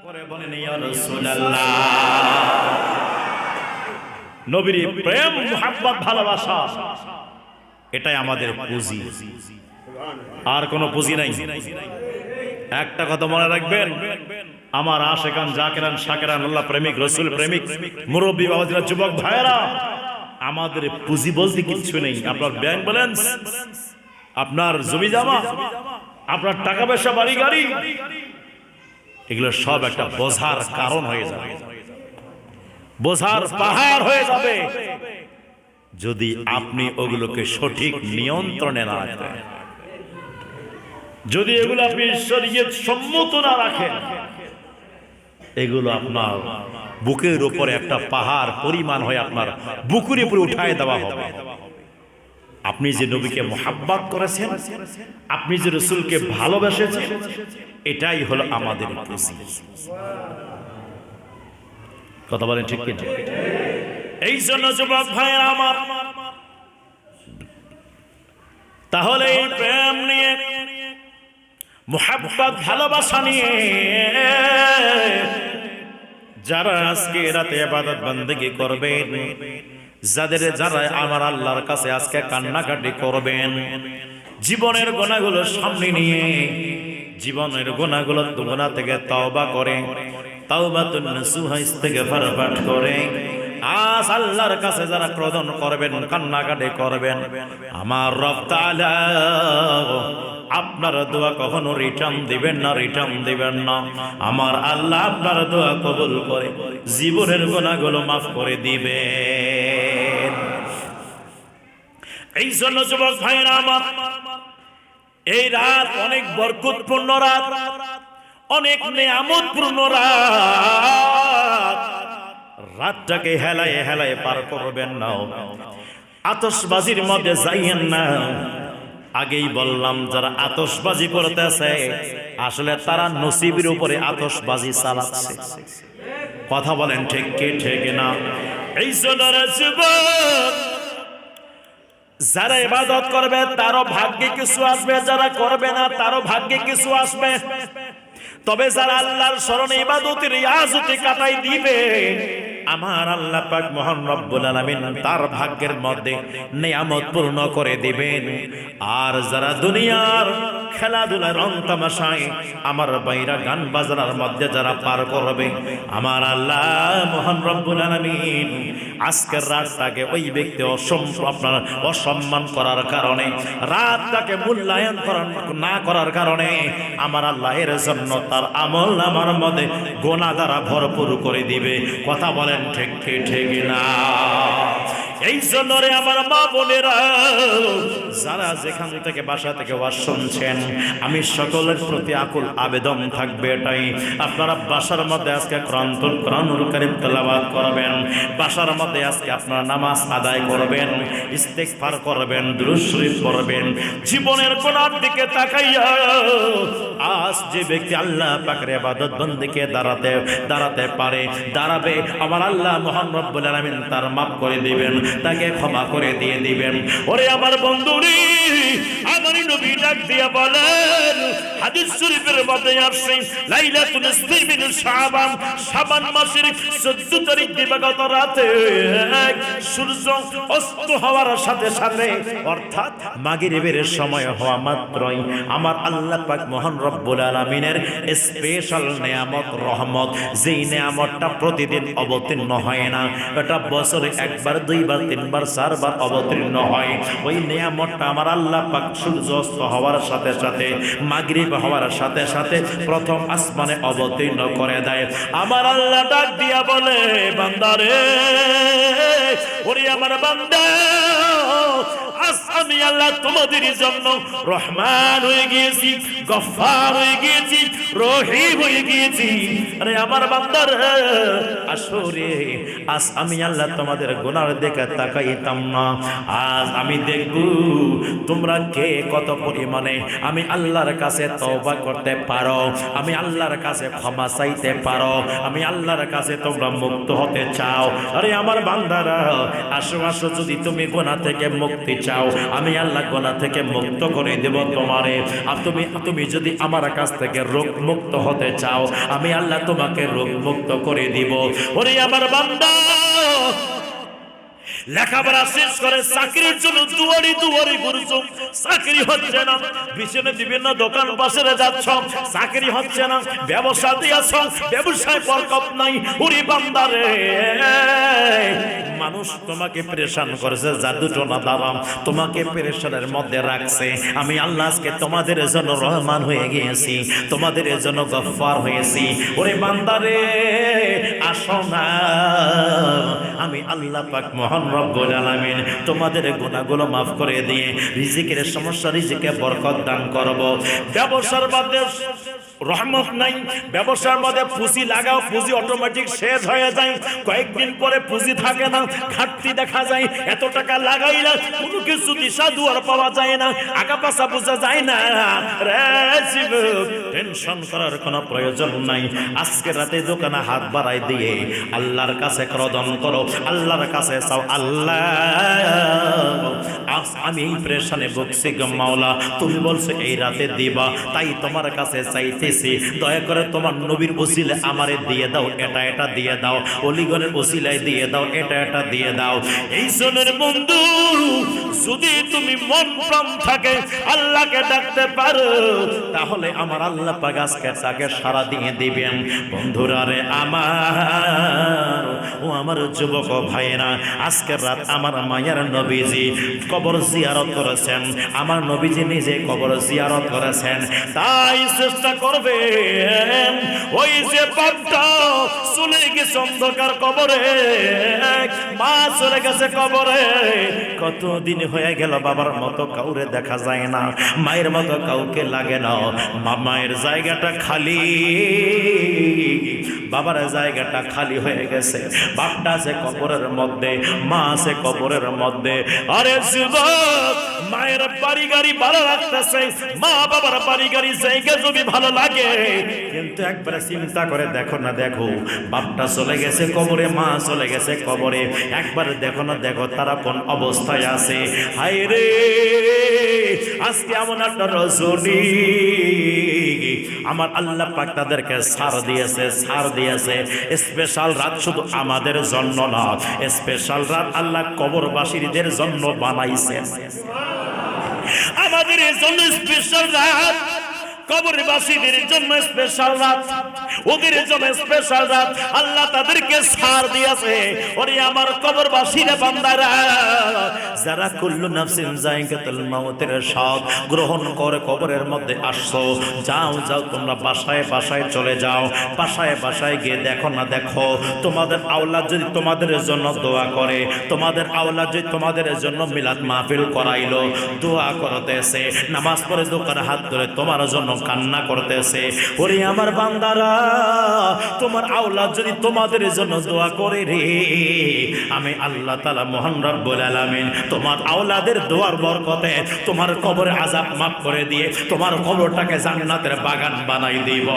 করে বলেন ইয়া রাসূলুল্লাহ। নবীর প্রেম মুহাব্বত ভালোবাসা এটাই আমাদের পুঁজি, আর কোনো পুঁজি নাই। একটা কথা মনে রাখবেন, আমার আশেকান জাকিরান শাকিরান আল্লাহ প্রেমিক রসুল প্রেমিক মুরব্বী বাবাজিরা যুবক ভাইয়েরা, আমাদের পুঁজি বলতে কিচ্ছু নেই। আপনার ব্যাংক ব্যালেন্স, আপনার জমি জমা, আপনার টাকা পয়সা, বাড়ি গাড়ি, এগুলো সব একটা বোঝার কারণ হয়ে যাবে, বোঝার পাহাড় হয়ে যাবে যদি আপনি ওগুলোকে সঠিক নিয়ন্ত্রণে না রাখেন, যদি এগুলো আপনি শরীয়ত সম্মত না রাখেন। এগুলো আপনার বুকের উপরে একটা পাহাড় পরিমাণ হয়ে আপনার বুকের উপরে উঠায় দেওয়া হবে। আপনি যে নবীকে মুহাব্বত করেছেন, আপনি যে রাসূলকে ভালোবেসেছেন, এটাই হলো আমাদের পুঁজি। কথা বলেন ঠিক কি? এই জন্য যুবক ভাইয়েরা আমার, তাহলে এই প্রেম নিয়ে, মুহাব্বত ভালোবাসা নিয়ে যারা আজকে রাতে ইবাদত বন্দেগী করবেন, যারা আমার আল্লাহর কাছে আজকে কান্নাকাটি করবেন, জীবনের গুনাহগুলো সামনে নিয়ে, জীবনের গুনাহগুলো গুনাহ থেকে তওবা করে, তাওবাতুন নাসুহা ইস্তিগফার পাঠ করে আজ আল্লাহর কাছে যারা ক্রোধন করবেন, কান্নাকাটি করবেন, আমার রব তাআলা আপনার দোয়া কখনো রিটার্ন দিবেন না, রিটার্ন দিবেন না। আমার আল্লাহ আপনার দোয়া কবুল করে জীবনের গুনাহগুলো মাফ করে দিবেন। এই জন্য যুবক ভাইরা আমার, এই রাত অনেক বরকতপূর্ণ রাত, অনেক নিয়ামতপূর্ণ রাত। রাতটাকে হেলায় হেলায় পার করবেন না, আতশবাজির মধ্যে যাইয়েন না। আগেই বললাম, যারা আতশবাজি করতেছে আসলে তারা নসিবের উপরে আতশবাজি চালাচ্ছে। কথা বলেন ঠিক কি ঠিক না? এই জন্য যুবক, যারা ইবাদত করবে তারও ভাগ্যে কিছু আসবে, যারা করবে না তারও ভাগ্যে কিছু আসবে। তবে যারা আল্লাহর স্মরণে ইবাদতের রিয়াজতে কাটাই দিবে, আমার আল্লাহ পাক মহান রব্বুল আলামিন তার ভাগ্যের মধ্যে নিয়ামত পূর্ণ করে দিবেন। আর যারা দুনিয়ার খেলাধুলা, রং তামাশায়, আমার বাইরা গান বাজনার মধ্যে যারা পার করবে, আমার আল্লাহ মহান রব্বুল আলামিন আজকের রাতটাকে ওই ব্যক্তি অসম্মান করার কারণে, রাতটাকে মূল্যায়ন না করার কারণে, আমার আল্লাহ এর জন্য তার আমল আমার মধ্যে গোনা দ্বারা ভরপুর করে দিবে। কথা বলেন ঠিক কি ঠিক না? এই জন্য রে আমার মা বোনেরা, যারা যেখান থেকে বাসা থেকে ওয়াজ শুনছেন, আমি সকলের প্রতি আকুল আবেদন থাকবে এটাই, আপনারা বাসার মধ্যে আজকে কোরআনুল কারীম তেলাওয়াত করবেন, বাসার মধ্যে আজকে আপনারা নামাজ আদায় করবেন, ইস্তিগফার করবেন, দুরূদ শরীফ পড়বেন। জীবনের কোনার দিকে তাকাইয়া আজ যে ব্যক্তি আল্লাহ পাকের ইবাদত বন্দেগীতে দাঁড়াতে পারে, দাঁড়াবে, আমার আল্লাহ মহান রব্বুল আলামিন তার মাফ করে দিবেন, তাকে ক্ষমা করে দিয়ে দিবেন। ওরে আমার বন্ধুরে, আমার নবী ডাক দিয়া বলেন, হাদিস শরীফের মধ্যে আসছে, লাইলাতুল নিসফি মিন শাবান, শাবান মাসের 14 তারিখ দিবাগত রাতে সূর্য অস্ত হওয়ার সাথে সাথে, অর্থাৎ মাগরিবের সময় হওয়া মাত্রই, আমার আল্লাহ পাক মহান রব্বুল আলামিনের স্পেশাল নিয়ামত রহমত, যেই নিয়ামতটা প্রতিদিন অবতীর্ণ হয় না, এটা বছরে একবার, দুইবার, তিনবার, চারবার অবতীর্ণ হয়, ওই নিয়ামতটা আমার আল্লাহ পাক সূর্য অস্ত হওয়ার সাথে সাথে, মাগরিব হওয়ার সাথে সাথে প্রথম আসমানে অবতীর্ণ করে দেয়। আমার আল্লাহ ডাক দিয়া বলে, বান্দারে, ওরে আমার বান্দা, আমি আল্লাহ তোমাদের জন্য রহমান হয়ে গিয়েছি, গফফার হয়ে গিয়েছি, রহিম হয়ে গিয়েছি। আরে আমার বান্দারা, আসরে আজ আমি আল্লাহ তোমাদের গুনার দিকে তাকাইতাম না, আজ আমি দেখব তোমরা কে কত পরিমাণে আমি আল্লাহর কাছে তওবা করতে পারো, আমি আল্লাহর কাছে ক্ষমা চাইতে পারো, আমি আল্লাহর কাছে তোমরা মুক্ত হতে চাও। আরে আমার বান্দারা, আসো আসো, যদি তুমি গুনাহ থেকে মুক্তি চাও, আমি আল্লাহ গুনাহ থেকে মুক্ত করে দেব তোমারে। আর তুমি যদি আমার কাছ থেকে রোগ মুক্ত হতে চাও, আমি আল্লাহ তোমাকে রোগ মুক্ত করে দিব। ওরে আমার বান্দা, লেখাপড়া শেষ করে চাকরির জন্য দুয়ারি দুয়ারি ঘুরছো, চাকরি হচ্ছে না। পিছনে বিভিন্ন দোকান পাশে যাচ্ছ, চাকরি হচ্ছে না। ব্যবসা দিয়েছ, ব্যবসায় বরকত নাই। ওরে বান্দারে, মানুষ তোমাকে পেরেশান করেছে, জাদু টোনা দ্বারা তোমাকে পেরেশানের মধ্যে রাখছে। আমি আল্লাহ আজকে তোমাদের জন্য রহমান হয়ে গিয়েছি, তোমাদের জন্য গফফার হয়েছি। ওরে বান্দারে, আসো না, আমি আল্লাহ পাক মহান রব্বুল আলামিন তোমাদের গুনাহগুলো মাফ করে দিয়ে রিজিকের সমস্যা, রিজিকে বরকত দান করব। ব্যবসার মধ্যে রহমত নাই, ব্যবসার মধ্যে পুঁজি লাগাও, পুঁজি অটোমেটিক শেষ হয়ে যায়, কয়েকদিন পরে পুঁজি থাকে না, ঘাটতি দেখা যায়। এত টাকা লাগাই না, কোনো কিছু দিশা দুয়ার পাওয়া যায় না, আগা পাশা বোঝা যায় না। টেনশন করার কোনো প্রয়োজন নাই। আজকে রাতে দোকানে হাত বাড়াই দিয়ে আল্লাহর কাছে ক্রদন করো, আল্লাহর কাছে চাও, আল্লাহ আমি এই প্রেশানে ভুগছি গো মাওলা, তুমি বলছো এই রাতে দিবা, তাই তোমার কাছে চাইতেছি, দয়া করে তোমার নবীর ওসিলে আমারে দিয়ে দাও, এটা এটা দিয়ে দাও, অলিগণের ওসিলায় দিয়ে দাও, এটা এটা দিয়ে দাও। এই জনের বন্ধু, যদি তুমি মন প্রাণ থাকে আল্লাহকে ডাকতে পারো, তাহলে আমার আল্লাহ পাক আজকে তাকে সারা দিয়ে দিবেন। বন্ধুরা রে আমার, ও আমার যুবক ভাইয়েরা, আজকের রাত আমার মায়ের নবীজি কবর জিয়ারত করেছেন, আমার নবীজি নিজে কবর জিয়ারত করেছেন। তাই চেষ্টা করবেন, ওই যে বাপটা চলে গেছে অন্ধকার কবরে, মা চলে গেছে কবরে, কতদিন হয়ে গেল বাবার মতো কাউরে দেখা যায় না, মায়ের মতো কাউকে লাগে না। মায়ের জায়গাটা খালি, বাবার জায়গাটা খালি হয়ে গেছে। বাপটা আছে কবরের মধ্যে, মা আছে কবরের মধ্যে। আরে যুবক, মায়ের বাড়ি গাড়ি ভালো লাগতেছে, মা বাবার বাড়ি গাড়ি জায়গা জমি ভালো লাগে, কিন্তু একবারে চিন্তা করে দেখো না, দেখো বাপটা চলে গেছে কবরে, মা চলে গেছে কবরে, একবার দেখো না, দেখো তারা কোন অবস্থায় আছে। হায় রে, আজকে এমন একটা রজনী আমার আল্লাহ পাক তাদেরকে ছাড় দিয়েছে, ছাড় দিয়েছে। স্পেশাল রাত শুধু আমাদের জন্য না, স্পেশাল রাত আল্লাহ কবরবাসীদের জন্য বানাইছে। আমাদের জন্য স্পেশাল রাত, কবরবাসীদের জন্য স্পেশাল রাত, ওদের জন্য স্পেশাল রাত। আল্লাহ তাদেরকে ছাড় দিয়েছে। ওরে আমার কবরবাসীরা বান্দারা, যারা কুল্লু নাফসিন যায়িকাতুল মাউতের স্বাদ গ্রহণ করে কবরের মধ্যে আসছো, যাও যাও তোমরা বাসায় বাসায় চলে যাও, বাসায় বাসায় গিয়ে দেখো না, দেখো তোমাদের আওলাদ যদি তোমাদের জন্য দোয়া করে, তোমাদের আওলাদ যদি তোমাদের জন্য মিলাদ মাহফিল করাইলো, দোয়া করতেছে, নামাজ পড়ে দোকানে হাত ধরে তোমার জন্য কান্না করতেছে। ওরে আমার বান্দারা, তোমার আওলাদ যদি তোমাদের জন্য দোয়া করে রে, আমি আল্লাহ তাআলা মহান রব্বুল আলামিন তোমার আওলাদের দোয়ার বরকতে তোমার কবরে আযাব মাফ করে দিয়ে তোমার কবরটাকে জান্নাতের বাগান বানাই দিব।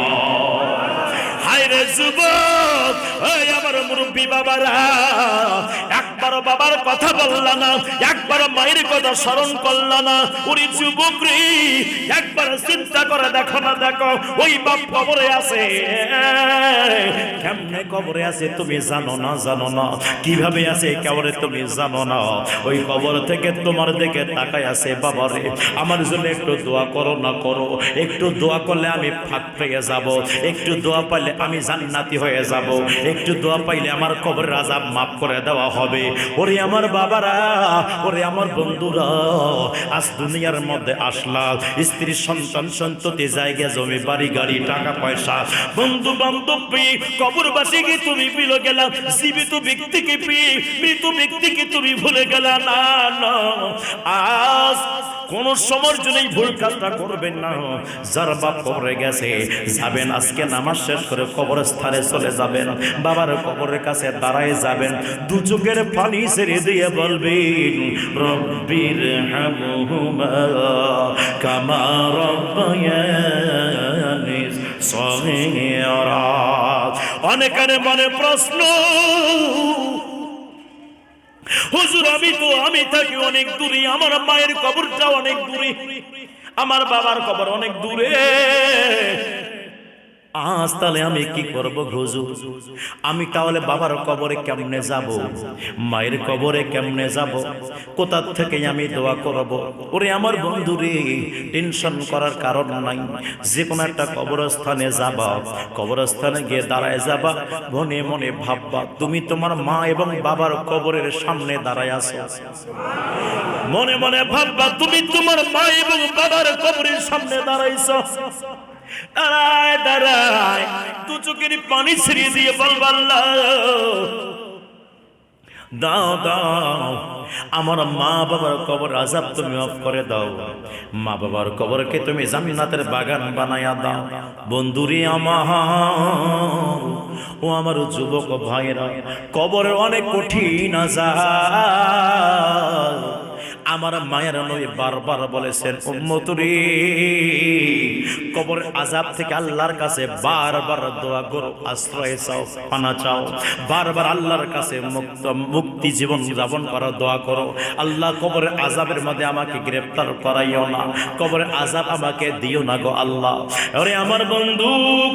হায় রে যুবক, ওই আমার মুরব্বী বাবারা, একবার বাবার কথা বললা না, একবার মায়ের কথা স্মরণ করলা না। ওরে যুবক রে, একবার চিন্তা করে দেখো না, দেখো ওই বাপ কবরে আছে, কেমনে কবরে আছে তুমি জানো না, জানো না কিভাবে আছে কবরে তুমি জানো না। ওই কবর থেকে তোমার দিকে তাকায় আছে, বাবারে আমার জন্য একটু দোয়া করো না, করো একটু দোয়া করলে আমি ফাঁক পেয়ে যাব, একটু দোয়া পাইলে আমি জান্নাতি হয়ে যাব, একটু দোয়া পাইলে আমার কবরের আযাব মাফ করে দেওয়া হবে। ওরে আমার বাবারা, ওরে আমার বন্ধুরা, আজ দুনিয়ার মধ্যে আসলা, স্ত্রী সন্তান সন্ততি জায়গা জমি বাড়ি গাড়ি টাকা পয়সা বন্ধু বান্ধব পেয়ে কবরবাসী কি তুমি ভুলে গেলা, জীবিত ব্যক্তিকে পেয়ে মৃত ব্যক্তিকে তুমি ভুলে গেলা না। না, আজ কোন সময়ের জন্য ভুল কাজটা করবেন না। যার বাপ কবরে গেছে যাবেন, আজকে নামাজ শেষ করে কবরস্থানে চলে যাবেন, বাবার কবরের কাছে দাঁড়ায় যাবেন, দু চোখের পানি ছেড়ে দিয়ে বলবেন, রব্বির হামহুমা কামা রাব্বায়ানি সগীরা। অনেকের মনে প্রশ্ন, হুজুর আমি থাকি অনেক দূরে, আমার মায়ের কবরটা অনেক দূরে, আমার বাবার কবর অনেক দূরে। আজ তাহলে আমি কি করব হুজুর? আমি তাহলে বাবার কবরে কেমনে যাব, মায়ের কবরে কেমনে যাব, কোথা থেকে আমি দোয়া করব? ওরে আমার বন্ধুরে, টেনশন করার কারণ নাই। যে কোনো একটা কবরস্থানে যাবা, কবরস্থানে গিয়ে দাঁড়ায় যাবা, মনে মনে ভাববা তুমি তোমার মা এবং বাবার কবরের সামনে দাঁড়ায় আছো। মনে মনে ভাববা তুমি তোমার মা এবং বাবার কবরের সামনে দাঁড়াইছো। দাঁড়ায় দাঁড়ায় দু চোখের পানি ছিড়িয়ে দিয়ে বলবা আল্লাহ দাও দাও, আমার মা বাবার কবর আযাব তুমি মাফ করে দাও, মা বাবার কবরকে তুমি জান্নাতের বাগান বানায়া দাও। বন্ধুরে আমার, ও আমার যুবক ভাইরা, কবরের অনেক কঠিন আযাব। আমার মায়ের নবী বারবার বলেছেন উম্মত রে, কবরের আযাব থেকে আল্লাহর কাছে বারবার দোয়া করো, আশ্রয় চাও, পানা চাও, বারবার আল্লাহর কাছে মুক্তি জীবন যাপন করার দোয়া করো। আল্লাহ কবরের আযাবের মধ্যে আমাকে গ্রেফতার করাইও না, কবরের আযাব আমাকে দিও না গো আল্লাহ। আরে আমার বন্ধু,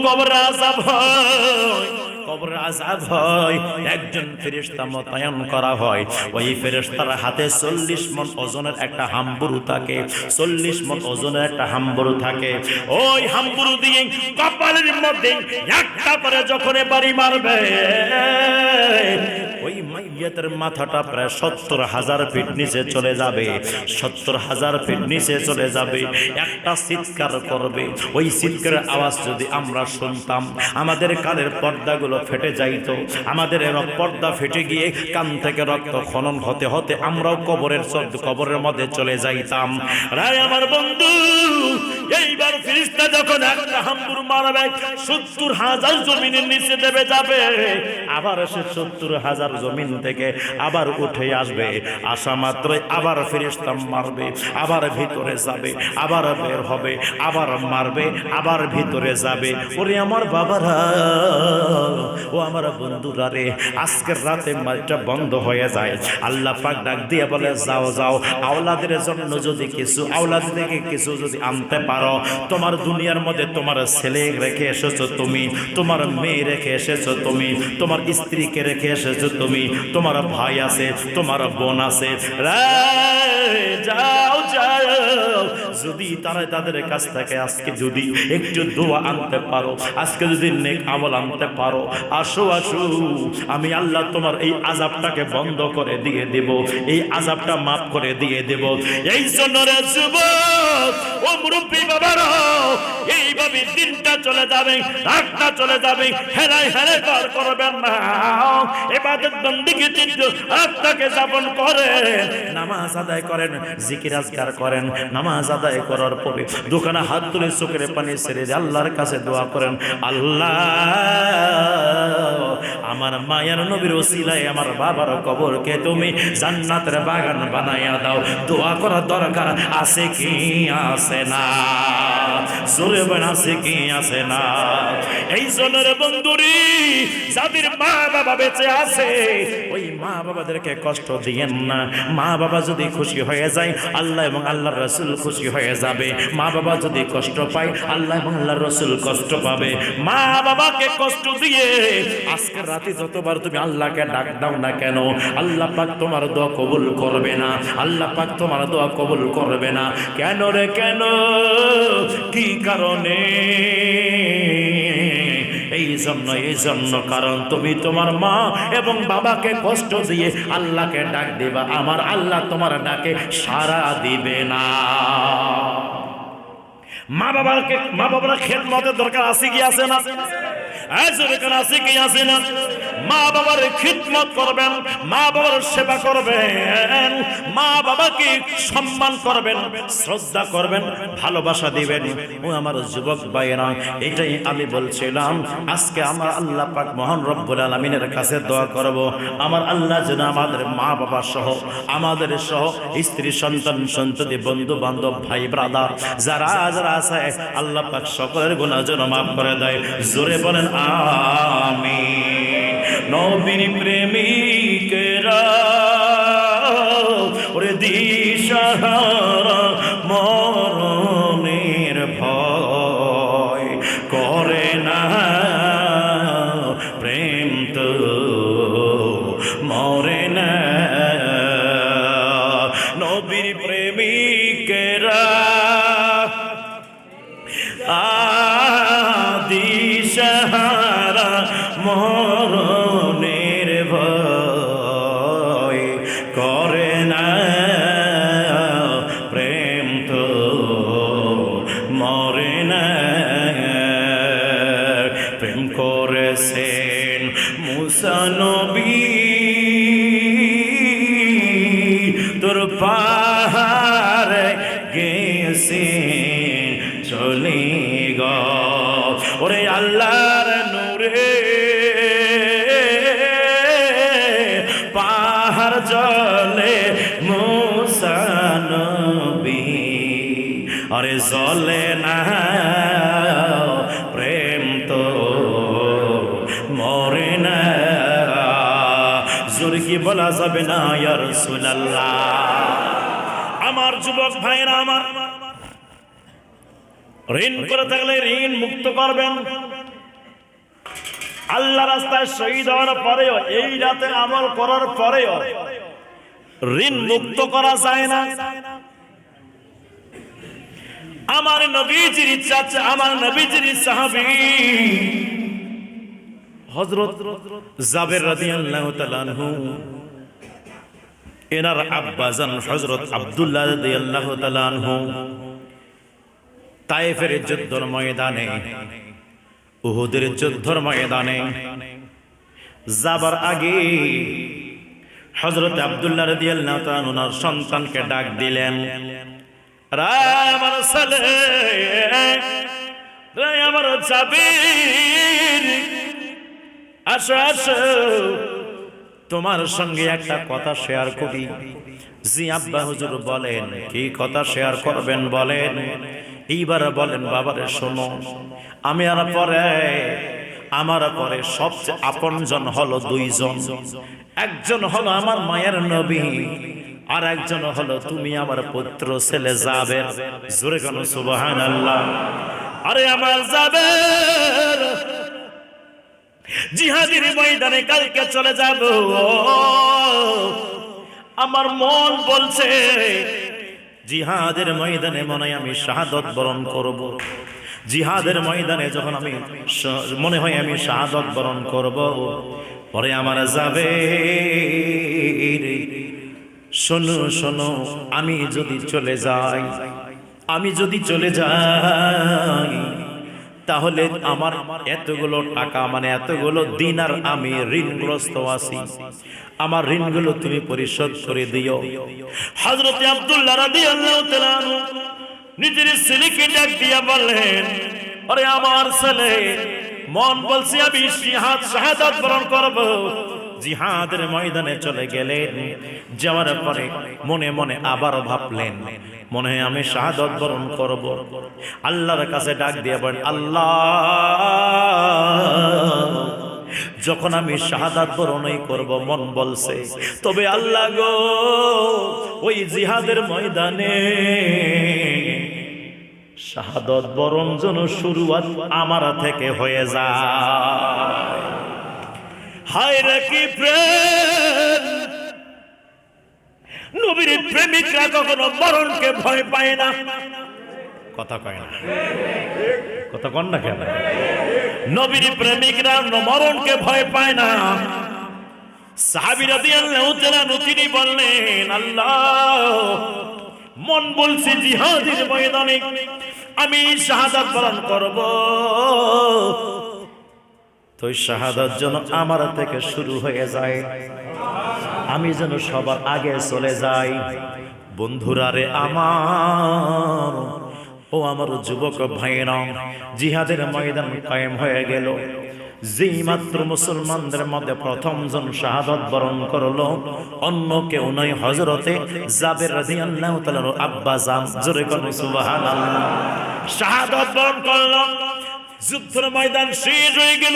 কবরের আযাব হয়, কবরের আযাব হয়, একজন ফেরেশতা মোতায়েন করা হয়। ওই ফেরেশতার হাতে 40 মণ ওজনের একটা হাম্বুরু থাকে, 40 মণ ওজনের একটা হাম্বুরু থাকে। ওই হাম্বুরু দিয়ে কপালের মধ্যে একটা করে যখন বাড়ি মারবে, ওই মাইয়াতের মাথাটা প্রায় 70,000 ফিট নিচে চলে যাবে, 70,000 ফিট নিচে চলে যাবে। একটা চিৎকার করবে, ওই চিৎকারের আওয়াজ যদি আমরা শুনতাম, আমাদের কানের পর্দাগুলো ফেটে যাইতো, আমাদের পর্দা ফেটে গিয়ে কান থেকে রক্ত খনন হতে হতে আমরাও কবরের মধ্যে চলে যাইতাম। রায় আমার বন্ধু, এইবার ফেরেশতা যখন একটা হাম্বুর মারবে, 70,000 জমিনের নিচে দেবে যাবে, আবার সে 70,000 জমিন থেকে আবার উঠে আসবে, আসা মাত্রই আবার ফেরেশতা মারবে, আবার ভিতরে যাবে, আবার বের হবে, আবার মারবে, আবার ভিতরে যাবে। ওরে আমার বাবারা, ও আমার বন্ধুরা রে, আজকের রাতে মাইটা বন্ধ হয়ে যায়। আল্লাহ পাক ডাক দিয়ে বলে যাও যাও, আওলাদের জন্য যদি কিছু, আওলাদ থেকে কিছু যদি আনতে পারো, তোমার দুনিয়ার মধ্যে তোমার ছেলে রেখে এসেছো তুমি, তোমার মেয়ে রেখে এসেছো তুমি, তোমার স্ত্রীকে রেখে এসেছো তুমি, তোমার ভাই আছে, তোমার বোন আছে, যাও যাও, যদি তারা তাদের কাছ থেকে আজকে যদি একটু দোয়া আনতে পারো, আজকে যদি নেক আমল আনতে পারো, আসো আসো, আমি আল্লাহ তোমার এই আযাবটাকে বন্ধ করে দিয়ে দেব, এই আযাবটা মাফ করে দিয়ে দেব। এই জন্য রে যুবক, ও মুরব্বী বাবারা, এইভাবে দিনটা চলে যাবে, রাতটা চলে যাবে, হেলাই হেলাই পার করবেন না। ইবাদত বন্দেগী কিন্তু আপনাকে যাপন করেন, নামাজ আদায় করেন, জিকির আজকার করেন, নামাজ আদায় করার পরে দোকানে হাত তুলে চোখের পানি ছেড়ে আল্লাহর কাছে দোয়া করেন, আল্লাহ আমার মায়ের নবীর ওসিলায় আমার বাবার কবরকে তুমি জান্নাতের বাগান বানাইয়া দাও। দোয়া করার দরকার আছে কি আছে না? জোরে বলেন আছে কি আছে না? এই জনের বন্ধুরি, যাদের মা বাবা বেঁচে আছে, ওই মা বাবাদেরকে কষ্ট দিয়েন না। মা বাবা যদি খুশি হয়ে যায়, আল্লাহ এবং আল্লাহর রাসূল খুশি হয়ে যাবে। মা বাবা যদি কষ্ট পায়, আল্লাহ এবং আল্লাহর রাসূল কষ্ট পাবে। মা বাবাকে কষ্ট দিয়ে আজকের রাতে যতবার তুমি আল্লাহকে ডাক দাও না কেন, আল্লাহ পাক তোমার দোয়া কবুল করবে না, আল্লাহ পাক তোমার দোয়া কবুল করবে না। কেন রে কেন? কি কারণে? এই জন্য কারণ তুমি তোমার মা এবং বাবাকে কষ্ট দিয়ে আল্লাহকে ডাক দিবা, আমার আল্লাহ তোমার ডাকে সাড়া দিবে না। মা বাবার খেদমতের দরকার আছে কি আছে না? আছে কি আছে না? মা বাবার খিদমত করবেন, মা বাবার সেবা করবেন, মা বাবাকে সম্মান করবেন, শ্রদ্ধা করবেন, ভালোবাসা দিবেন। ও আমার যুবক ভাইয়েরা, এটাই আমি বলছিলাম। আজকে আমার আল্লাহ পাক মহান রব্বুল আলামিনের কাছে দোয়া করব, আমার আল্লাহ যেন আমাদের মা বাবা সহ, আমাদের সহ স্ত্রী সন্তান সন্ততি বন্ধু বান্ধব ভাই ব্রাদার যারা যারা আছে, আল্লাহ পাক সকলের গুনাহ যেন মাফ করে দেয়। জোরে বলেন আমিন। নবীর প্রেমিকেরা প্রেম তো মরে না। নবীর প্রেমিকেরা দিশাহারা মরণের ভয় করে না। প্রেম তো মরে না। প্রেম করেছেন মুসা নবী তোর পাহাড়ে গেছেন চলে গো। ওরে আল্লাহর নূরে পাহাড় জলে মুসা নবী আরে জলে না। প্রেম তো মরে না। জোরে কি বলা যাবে না ইয়া রাসূলুল্লাহ? আমার যুবক ভাইরা, আমার ঋণ করে থাকলে ঋণ মুক্ত করবেন। আল্লাহ রাস্তায় শহীদ হওয়ার পরেও, এই রাতে আমল করার পরেও ঋণ মুক্ত করা যায় না। আমার নবীজির চাচা, আমার নবীজির সাহাবী হযরত জাবের রাদিয়াল্লাহু তাআলা আনহু, এনার আব্বাজান হযরত আব্দুল্লাহ রাদিয়াল্লাহু তাআলা আনহু তায়েফের যুদ্ধের ময়দানে, উহুদের যুদ্ধের ময়দানে যাবার আগে হযরত আব্দুল্লাহ রাদিয়াল্লাহু তাআলা ওনার সন্তানকে ডাক দিলেন, রে আমার ছেলে, রে আমার জাবির, আসো আসো, তোমার সঙ্গে একটা কথা শেয়ার করি। জি আব্বা হুজুর বলেন। কি কথা শেয়ার করবেন বলেন? এইবার বলেন বাবারে শোনো, আমার পরে সবচেয়ে আপনজন হলো দুইজন। একজন হলো আমার মায়ের নবী, আর একজন হলো তুমি আমার পুত্র ছেলে জাবের। জোরে কেন সুবহানাল্লাহ। আরে আমার জাবের জিহাদের ময়দানে কালকে চলে যাব। আমার মন বলছে জিহাদের ময়দানে মনে হয় আমি শাহাদত বরণ করব। জিহাদের ময়দানে যখন আমি মনে হয় আমি শাহাদত বরণ করব, পরে আমার যাবে। শোনো শোনো, আমি যদি চলে যাই তাহলে আমার এতগুলো টাকা, মানে এতগুলো দিনার আমি ঋণগ্রস্ত আছি, আমার ঋণগুলো তুমি পরিশোধ করে দিও। হযরত আব্দুল্লাহ রাদিয়াল্লাহু তাআলা নিজের ছেলেকে ডাক দিয়া বললেন, আরে আমার ছেলে, মন বলছে আমি শাহাদাত বরণ করব। জিহাদের ময়দানে চলে গেলেন। যাওয়ার পরে মনে মনে আবার ভাবলেন, মনে হয় আমি শাহাদাত বরণ করব। আল্লাহর কাছে ডাক দিয়ে বলেন, আল্লাহ, যখন আমি শাহাদাত বরণই করব মন বলছে, তবে আল্লাহ গো, ওই জিহাদের ময়দানে শাহাদাত বরণ যেন শুরুয়াত আমার থেকে হয়ে যায়। হায় রে কি প্রেম! নবীর প্রেমিকরা কখনো মরণকে ভয় পায় না। কথা কয় না, কথা কন না কেন? নবীর প্রেমিকরা মরণকে ভয় পায় না। সাহাবী রাদিয়াল্লাহু তাআলা তিনি বললেন, আল্লাহ, মন বলছে জিহাদের ময়দানে আমি শাহাদাত বরণ করব, তো শাহাদাত যেন আমার থেকে শুরু হয়ে যায়, আমি যেন সবার আগে চলে যাই। বন্ধুরা রে আমার, ও আমার যুবক ভাইরা, জিহাদের ময়দান কায়েম হয়ে গেল। যেই মাত্র মুসলমানদের মধ্যে প্রথম জন শাহাদাত বরণ করলো, অন্য কেউ নয়, হযরতে জাবের রাদিয়াল্লাহু তাআলার আব্বা জান। জোরে বলুন সুবহানাল্লাহ। শাহাদাত বরণ করলো, যুদ্ধের ময়দান শেষ হয়ে গেল,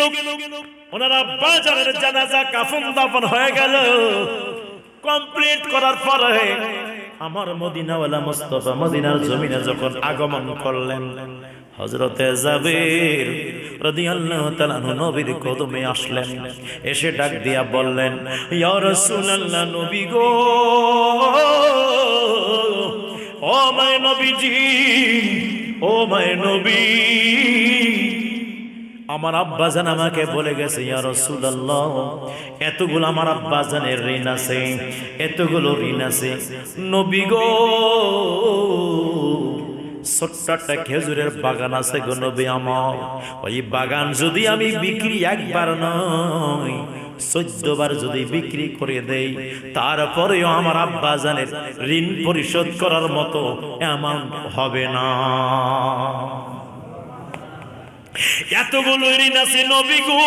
ওনার আব্বা জানের জানাজা কাফন দাফন হয়ে গেল। কমপ্লিট করার পরে আমার মদিনাওয়ালা মুস্তাফা মদিনার জমিনে যখন আগমন করলেন, হযরতে জাবের রাদিয়াল্লাহু তাআলা নবীর কদমে আসলেন, এসে ডাক দিয়া বললেন, ইয়া রাসূলুল্লাহ, নবী গো, ও মায় নবীজি, ও মায় নবী, আমার আব্বাজান আমাকে বলে গেছে, ইয়া রাসূলুল্লাহ, এতগুলো আমার আব্বাজানের ঋণ আছে, এতগুলো ঋণ আছে। নবী গো, ছোট্ট একটা খেজুরের বাগান আছে গো নবী আমার, ওই বাগান যদি আমি বিক্রি একবার নয় 14 বার যদি বিক্রি করে দেই, তারপরেও আমার আব্বাজানের ঋণ পরিশোধ করার মতো অ্যামাউন্ট হবে না। এতগুলো ঋণ আছে নবী গো,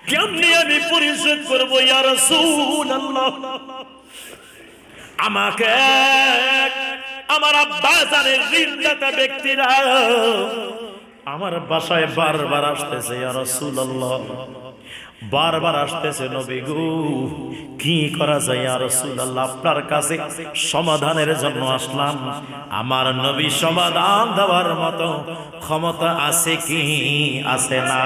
কেমনে আমি পরিশোধ করবো ইয়া রাসূলুল্লাহ? আমাকে আমার আব্বাজানের ঋণদাতা ব্যক্তিরা আমার বাসায় বারবার আসতেছে, ইয়া রাসূলুল্লাহ, বারবার আসতেছে নবী গো, কি করা যায় ইয়া রাসূলুল্লাহ? আপনার কাছে সমাধানের জন্য আসলাম। আমার নবী সমাধান দেওয়ার মতো ক্ষমতা আছে কি আছে না?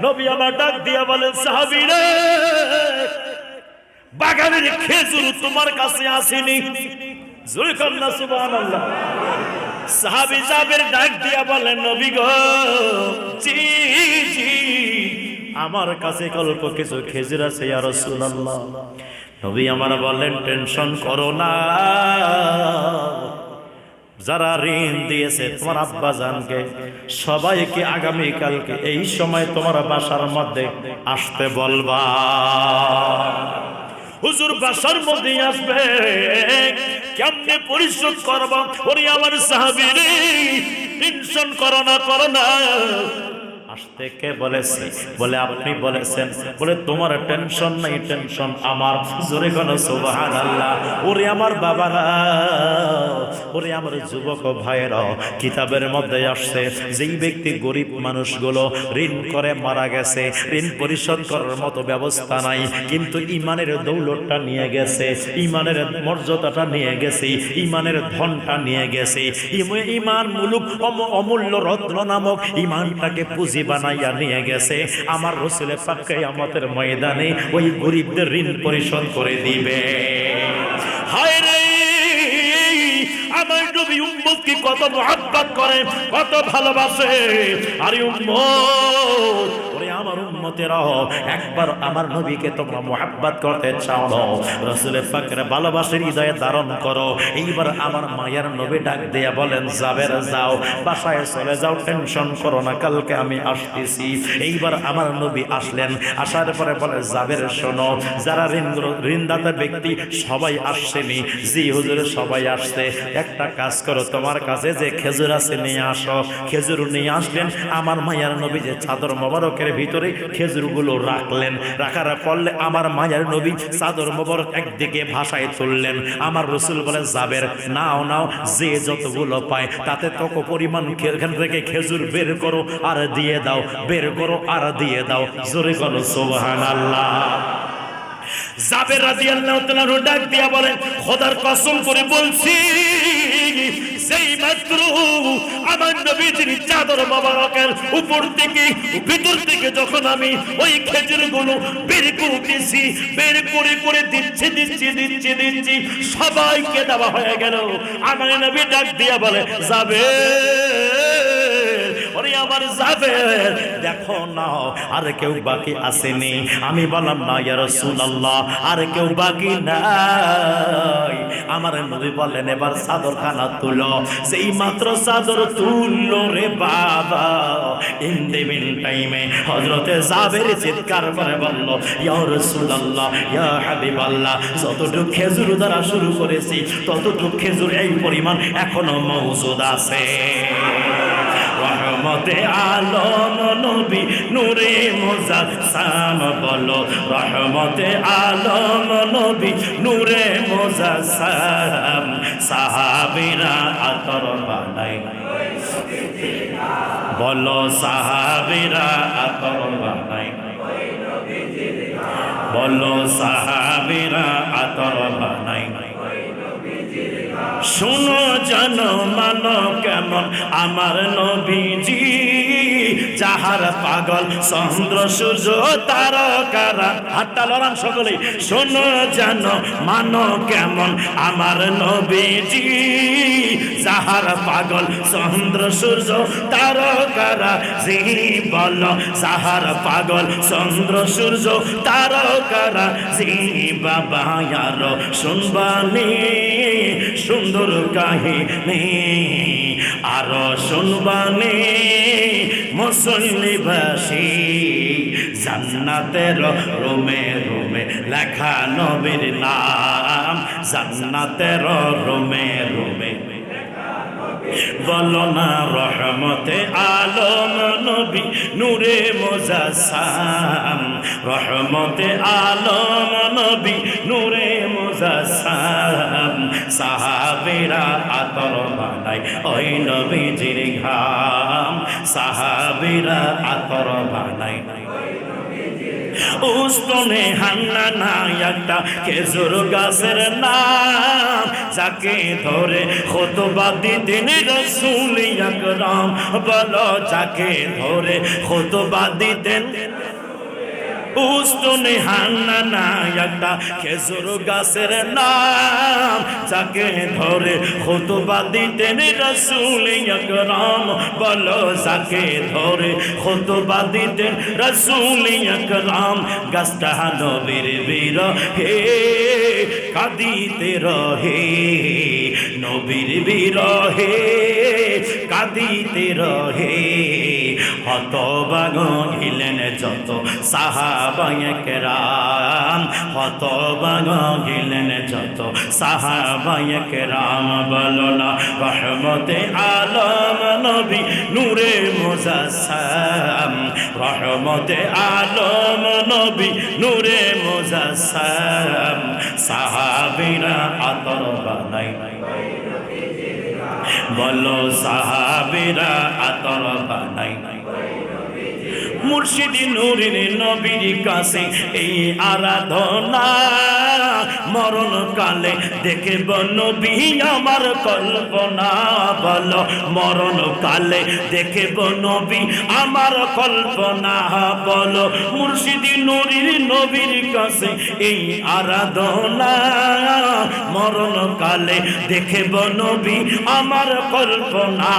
নবী আমার ডাক দিয়া বলেন, সাহাবীরা, বাগানের খেজুর তোমার কাছে আসেনি? জোরে কর না সুবহানাল্লাহ। সাহাবী জাবের ডাক দিয়া বলেন, নবী গো, জি জি, আমার কাছে অল্প কিছু খেজুর আছে ইয়া রাসূলুল্লাহ। নবী আমার বললেন, টেনশন করো না, যারা ঋণ দিয়েছে তোমার আব্বাজানকে সবাইকে আগামী কালকে এই সময় তোমার বাসার মধ্যে আসতে বলবা। হুজুর বাসার মধ্যে আসবে, কেমনে পরিশোধ করবা? ওরে আমার সাহাবী রে, টেনশন করো না, করো না। আসতে কে বলেছে? বলে আপনি বলেছেন। বলে তোমার টেনশন নাই, টেনশন আমার। জোরে কোনো সুবহানাল্লাহ। ওরে আমার বাবারা, ওরে আমার যুবক ভাইয়েরা, কিতাবের মধ্যে আসছে যেই ব্যক্তি গরিব মানুষগুলো ঋণ করে মারা গেছে, ঋণ পরিশোধ করার মতো ব্যবস্থা নাই, কিন্তু ইমানের দৌলতটা নিয়ে গেছে, ইমানের মর্যাদাটা নিয়ে গেছে, ইমানের ধনটা নিয়ে গেছে, ইমান মুলুক অমূল্য রত্ন নামক ইমানটাকে পুঁজি বানাইয়া নিয়ে গেছে। আমার রাসূল পাক কিয়ামতের ময়দানে ওই গরিবদের ঋণ পরিশোধ করে দিবে। হায় রে, আমার নবী উম্মতকে কত মহব্বত করে, কত ভালোবাসে। আরে উম্মত, ওরে আমার উম্মতেরা, একবার আমার নবীকে তোমরা মহব্বত করতে চাও না, রাসূল পাকের ভালোবাসার হৃদয়ে ধারণ করো। এইবার আমার মায়ের নবী ডাক দিয়া বলেন, জাবের যাও, বাসায় চলে যাও, টেনশন করো না, কালকে আমি আসতেছি। এইবার আমার নবী আসলেন, আসার পরে বলে, জাবের শোনো, যারা ঋণদাতা ব্যক্তি সবাই আসছেনি? জি হুজুর, সবাই আসছে। একটা কাজ করো, তোমার কাছে যে খেজুর আছে নিয়ে আসো। খেজুর নিয়ে আসলেন। আমার মায়ের নবী যে চাদর মোবারকের ভিতরে খেজুরগুলো রাখলেন, রাখার পরলে আমার মায়ের নবী চাদর মোবারক একদিকে ভাষায় তুললেন। আমার রাসূল বলে, জাবের নাও নাও, যে যতগুলো পায় তাতে তত পরিমাণ এখান থেকে খেজুর বের করো আর দিয়ে দাও, বের করো আর দিয়ে দাও। জোরে বলো সুবহানাল্লাহ। জাবের রাদিয়াল্লাহু তাআলা ডাক দিয়া বলেন, খোদার কসম করে বলছি, সেই মাত্র আমার নবীজির চাদর মোবারকের উপর থেকে ভিতর থেকে যখন আমি ওই খেজুরগুলো বের করতেছি, বের করে করে দিচ্ছি, সবাইকে দেওয়া হয়ে গেল। আমার নবী ডাক দিয়া বলে, যাবে, ওরে আমার যাবে, দেখো না আর কেউ বাকি আসেনি? আমি বললাম, না ইয়া রাসূলুল্লাহ, আর কেউ বাকি নাই। আমার নবী বললেন, এবার চাদরখানা তুলো। সেই মাত্র চাদর তুললো রে বাবা, ইন দ্য মিন টাইমে হযরতে জাবের চিৎকার করে বলল, ইয়া রাসূলুল্লাহ, ইয়া হাবিবাল্লাহ, যতটুকু খেজুর দ্বারা শুরু করেছি ততটুকু খেজুর এই পরিমাণ এখনো মওজুদ আছে। রহমতে আলম নবী নূরে মুজাসসাম, বলো রহমতে আলম নবী নূরে মুজাসসাম। সাহাবীরা আতর বানাই, বলো সাহাবীরা আতর বানাই, বলো সাহাবীরা আতর বানাই। শুনো জানো মানো কেমন আমার নবীজি, যাহার পাগল চন্দ্র সূর্য তারকারা। হাতটা লড়ান সকলে। শোনো জানো মানো কেমন আমার নবীজি, যাহার পাগল চন্দ্র সূর্য তারকারা। জি বলো যাহার পাগল চন্দ্র সূর্য তারকারা। জি বাবা আরো শুনবানি সুন্দর কাহিনী, আরো শুনবানি মুসল্লিবাসী। জান্নাতের রুমে রুমে লেখা নবীর নাম, জান্নাতের রুমে রুমে বলো না রহমতে আলম নবী নূরে মুজাসসাম। রহমতে আলম নবী নূরে মুজাসসাম। সাহাবীরা আতর বানায় ওই নবীজির ঘাম, সাহাবীরা আতর বানায়। উস্তনে হান্না নাই একটা খেজুর গাছের নাম, যাকে ধরে খুতবা দিতেন রাসূল আকরাম। বলো যাকে ধরে খুতবা দিতেন। উস্তনে হান্না নাই একটা খেজুর গাছের নাম, যাকে ধরে খুতবা দিতেন রাসূল আকরাম। বলো যাকে ধরে খুতবা দিতেন রাসূল আকরাম। গাছটা নবীর বিরহে কাঁদিতে রহে, নবীর বিরহে কাঁদিতে রহে। হতবাগ গেলেন যত সাহাবায়ে কেরাম, হতবাগ গেলেন যত সাহাবায়ে কেরাম। বলো না রহমতে আলম নবী নূরে মুজাসসাম। রহমতে আলম নবী নূরে মুজাসসাম। সাহাবীরা আতর বানায়। বলো সাহাবীরা আতর বানায়। মুর্শিদি নূরের নবীর কাছে এই আরাধনা, মরণ কালে দেখব নবী আমার কল্পনা। বলো মরণ কালে দেখব নবী আমার কল্পনা। বলো মুর্শিদি নূরের নবীর কাছে এই আরাধনা, মরণ কালে দেখব নবী আমার কল্পনা।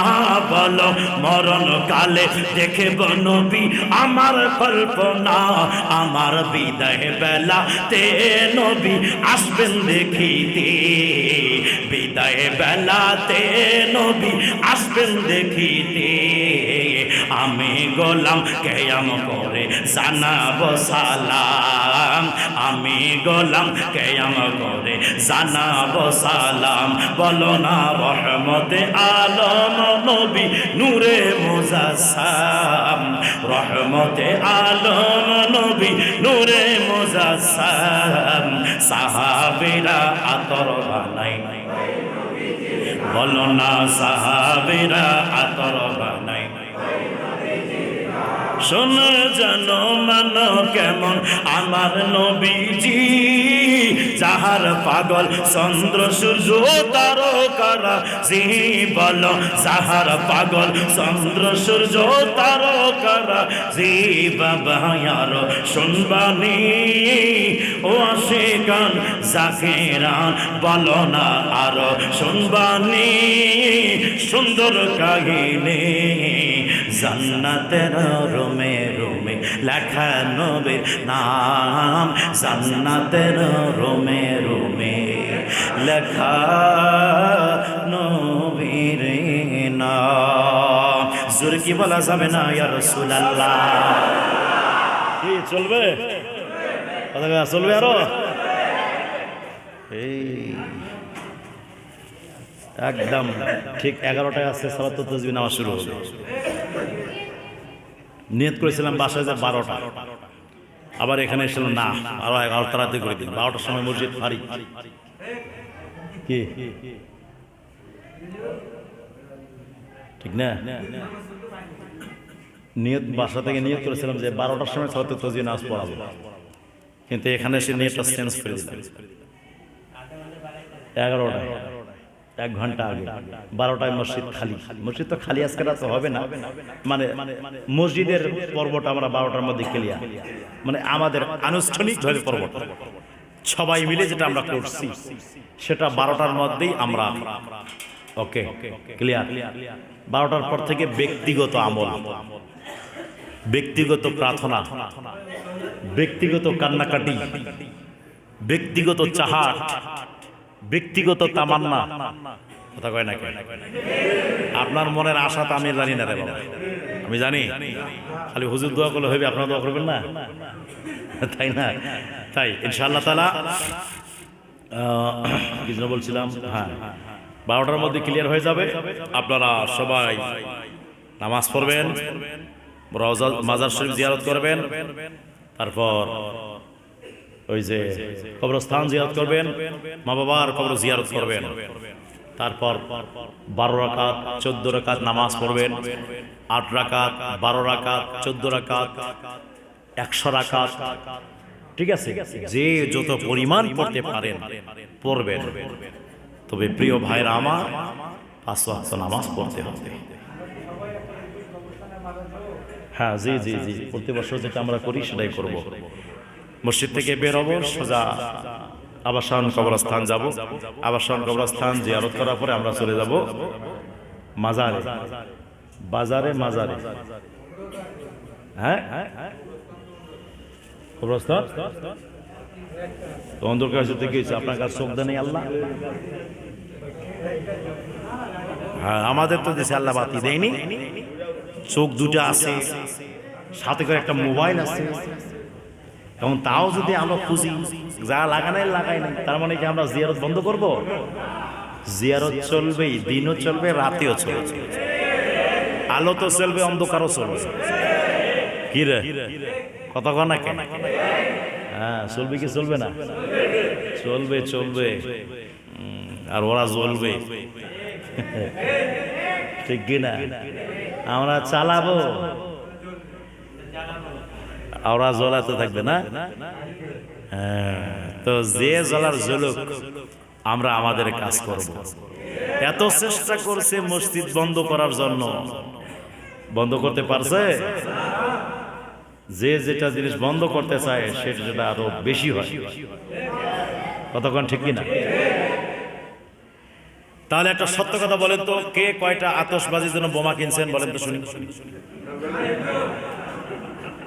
বলো মরণ কালে দেখব নবী আমার কল্পনা। আমার বিদায় বেলাতে নবী আসবেন দেখিতে, বিদায় বেলাতে নবী আসবেন দেখিতে। আমি গোলাম কেয়াম করে জানাবো সালাম, আমি গোলাম কেয়াম করে জানাবো সালাম। বলো না রহমতে আলম নবী নূরে মুজাসসাম। রহমতে আলম নবী নূরে মুজাসসাম। সাহাবীরা আতর বানায়। বলো না সাহাবীরা আতর বানায়। শোনো জানো মানো কেমন আমার নবীজি, যাহার পাগল চন্দ্র সূর্য তারকারা। জি বলো যাহার পাগল চন্দ্র সূর্য তারকারা। জি বাবা আরো শুনবানি ও আশিকান জাকিরান। বলো না আরো শুনবানি সুন্দর কাহিনী। জান্নাতের রুমে রুমে লেখা নবীর নাম, জান্নাতের রুমে রুমে লেখা নবীর নাম। জোরে কি বলা যাবে না ইয়া রাসূলুল্লাহ? কি চলবে? কথা চলবে আরো? এই একদম ঠিক 11টায় আছে সালাতুত তাসবিহ নামাজ শুরু হবে। নিয়ত করেছিলাম বাসায় যে 12টা, আবার এখানে এসেছিল না আরো 11টা রাতে করে দিন। 12টার সময় মসজিদ ফারি। কি ঠিক না? নিয়ত বাসা থেকে নিয়ত করেছিলাম যে 12টার সময় সালাতুত তাসবিহ নামাজ পড়াবো, কিন্তু এখানে এসে নিয়তটা চেঞ্জ করে দিলাম 11টায়। 1 ঘন্টা আগে 12টায় মসজিদ খালি। মসজিদ তো খালি আজকে রাতে হবে না, মানে মসজিদের পর্বটা আমরা 12টার মধ্যে ক্লিয়ার, মানে আমাদের আনুষ্ঠানিকভাবে পর্বটা সবাই মিলে যেটা আমরা করছি সেটা 12টার মধ্যেই আমরা ওকে ক্লিয়ার। 12টার পর থেকে ব্যক্তিগত আমল, ব্যক্তিগত প্রার্থনা, ব্যক্তিগত কান্নাকাটি, ব্যক্তিগত চাহাত, ব্যক্তিগত তামান্না, কথা কয় না? আপনার মনের আশা তো আমি জানি না রে বাবা, আমি জানি খালি হুজুর দোয়া করলে হবে, আপনারা দোয়া করবেন না, তাই না? তাই ইনশাআল্লাহ তাআলা কি যেন বলছিলাম, হ্যাঁ 12টার মধ্যে ক্লিয়ার হয়ে যাবে। আপনারা সবাই নামাজ পড়বেন, রওজা মাজার শরীফ জিয়ারত করবেন, তারপর ওই যে কবরস্থান জিয়ারত করবেন, মা বাবার কবর জিয়ারত করবেন, তারপর 12 রাকাত 14 রাকাত নামাজ পড়বেন, 8 রাকাত 12 রাকাত 14 রাকাত 100 রাকাত, ঠিক আছে? যে যত পরিমাণ পড়তে পারেন পড়বেন। তবে প্রিয় ভাইরা আমার, 5 ওয়াক্ত নামাজ পড়তে হবে। হ্যাঁ জি জি জি, প্রতি বছর যেটা আমরা করি সেটাই করব। মসজিদ থেকে বের হবো, সোজা আবাসন কবরস্থান যাব, আবাসন কবরস্থান জিয়ারত করার পরে আমরা চলে যাব মাজারে, বাজারে মাজারে, হ্যাঁ কবরস্থান তোমাদের কাছে থেকে আপনার কাছে চোখ দেয় আল্লাহ, হ্যাঁ আমাদের তো দেশে আল্লাহ বাতি দেয়নি, চোখ দুটো আছে, সাথে করে একটা মোবাইল আছে, এবং তাও যদি আমরা খুঁজি যা লাগানাই লাগাই নাই, তার মানে কি আমরা জিয়ারত বন্ধ করব? জিয়ারত চলবেই, দিনও চলবে রাতেও চলবে, আলো তো চলবে অন্ধকারও চলবে। কি রে কথা কয় না কেন? হ্যাঁ চলবে কি চলবে না? চলবে চলবে, আর ওরা জ্বলবে, ঠিক কিনা? আমরা চালাবো, ওরা জ্বলাতে থাকবে না। তো যে জ্বলার জ্বলুক, আমরা আমাদের কাজ করব। এত চেষ্টা করছে মসজিদ বন্ধ করার জন্য, বন্ধ করতে পারছে? যে যেটা জিনিস বন্ধ করতে চায় সেটা আরো বেশি হয়, কতক্ষণ ঠিক কিনা? তাহলে একটা সত্য কথা বলেন তো, কে কয়টা আতশবাজির জন্য বোমা কিনছেন বলেন তো শুনি?